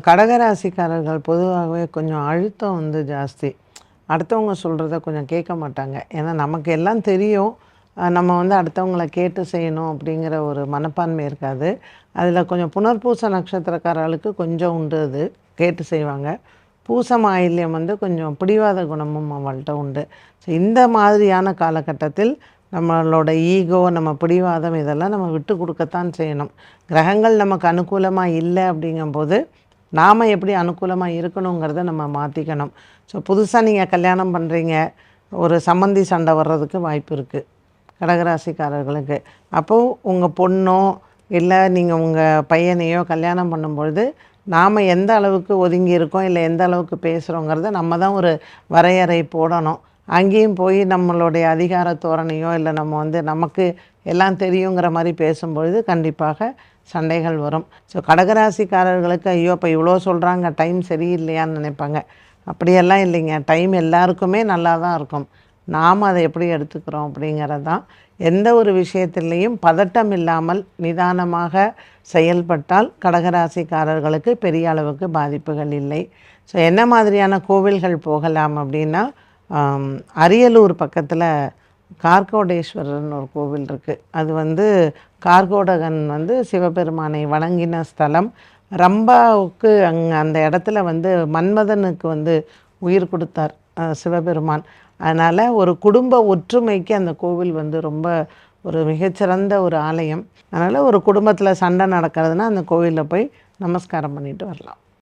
கடகராசிக்காரர்கள் பொதுவாகவே கொஞ்சம் அழுத்தம் வந்து ஜாஸ்தி. அடுத்தவங்க சொல்கிறத கொஞ்சம் கேட்க மாட்டாங்க. ஏன்னா நமக்கு எல்லாம் தெரியும். நம்ம வந்து அடுத்தவங்கள கேட்டு செய்யணும் அப்படிங்கிற ஒரு மனப்பான்மை இருக்காது. அதில் கொஞ்சம் புனர்பூச நட்சத்திரக்காரர்களுக்கு கொஞ்சம் உண்டு அது. கேட்டு செய்வாங்க. பூசம் ஆயில்யம் வந்து கொஞ்சம் பிடிவாத குணமும் அவள்கிட்ட உண்டு. ஸோ இந்த மாதிரியான காலகட்டத்தில் நம்மளோட ஈகோ, நம்ம பிடிவாதம் இதெல்லாம் நம்ம விட்டு கொடுக்கத்தான் செய்யணும். கிரகங்கள் நமக்கு அனுகூலமாக இல்லை அப்படிங்கும்போது நாம் எப்படி அனுகூலமாக இருக்கணுங்கிறத நம்ம மாற்றிக்கணும். ஸோ புதுசாக நீங்கள் கல்யாணம் பண்ணுறீங்க, ஒரு சம்மந்தி சண்டை வர்றதுக்கு வாய்ப்பு இருக்குது கடகராசிக்காரர்களுக்கு. அப்போது உங்கள் பொண்ணோ இல்லை நீங்கள் உங்கள் பையனையோ கல்யாணம் பண்ணும்பொழுது நாம் எந்த அளவுக்கு ஒதுங்கி இருக்கோம், இல்லை எந்த அளவுக்கு பேசுகிறோங்கிறத நம்ம தான் ஒரு வரையறை போடணும். அங்கேயும் போய் நம்மளுடைய அதிகார தோரணையோ இல்லை நம்ம வந்து நமக்கு எல்லாம் தெரியுங்கிற மாதிரி பேசும்பொழுது கண்டிப்பாக சண்டைகள் வரும். ஸோ கடகராசிக்காரர்களுக்கு ஐயோ இப்போ இவ்வளோ சொல்கிறாங்க, டைம் சரியில்லையான்னு நினைப்பாங்க. அப்படியெல்லாம் இல்லைங்க. டைம் எல்லாருக்குமே நல்லா தான் இருக்கும். நாம் அதை எப்படி எடுத்துக்கிறோம் அப்படிங்கிறது தான். எந்த ஒரு விஷயத்திலையும் பதட்டம் இல்லாமல் நிதானமாக செயல்பட்டால் கடகராசிக்காரர்களுக்கு பெரிய அளவுக்கு பாதிப்புகள் இல்லை. ஸோ என்ன மாதிரியான கோவில்கள் போகலாம் அப்படின்னா, அரியலூர் பக்கத்தில் கார்கோடேஸ்வரர்னு ஒரு கோவில் இருக்குது. அது வந்து கார்கோடகன் வந்து சிவபெருமானை வணங்கின ஸ்தலம். ரம்பாவுக்கு அந்த இடத்துல வந்து மன்மதனுக்கு வந்து உயிர் கொடுத்தார் சிவபெருமான். அதனால் ஒரு குடும்ப ஒற்றுமைக்கு அந்த கோவில் வந்து ரொம்ப ஒரு மிகச்சிறந்த ஒரு ஆலயம். அதனால் ஒரு குடும்பத்தில் சண்டை நடக்கிறதுனா அந்த கோவிலில் போய் நமஸ்காரம் பண்ணிட்டு வரலாம்.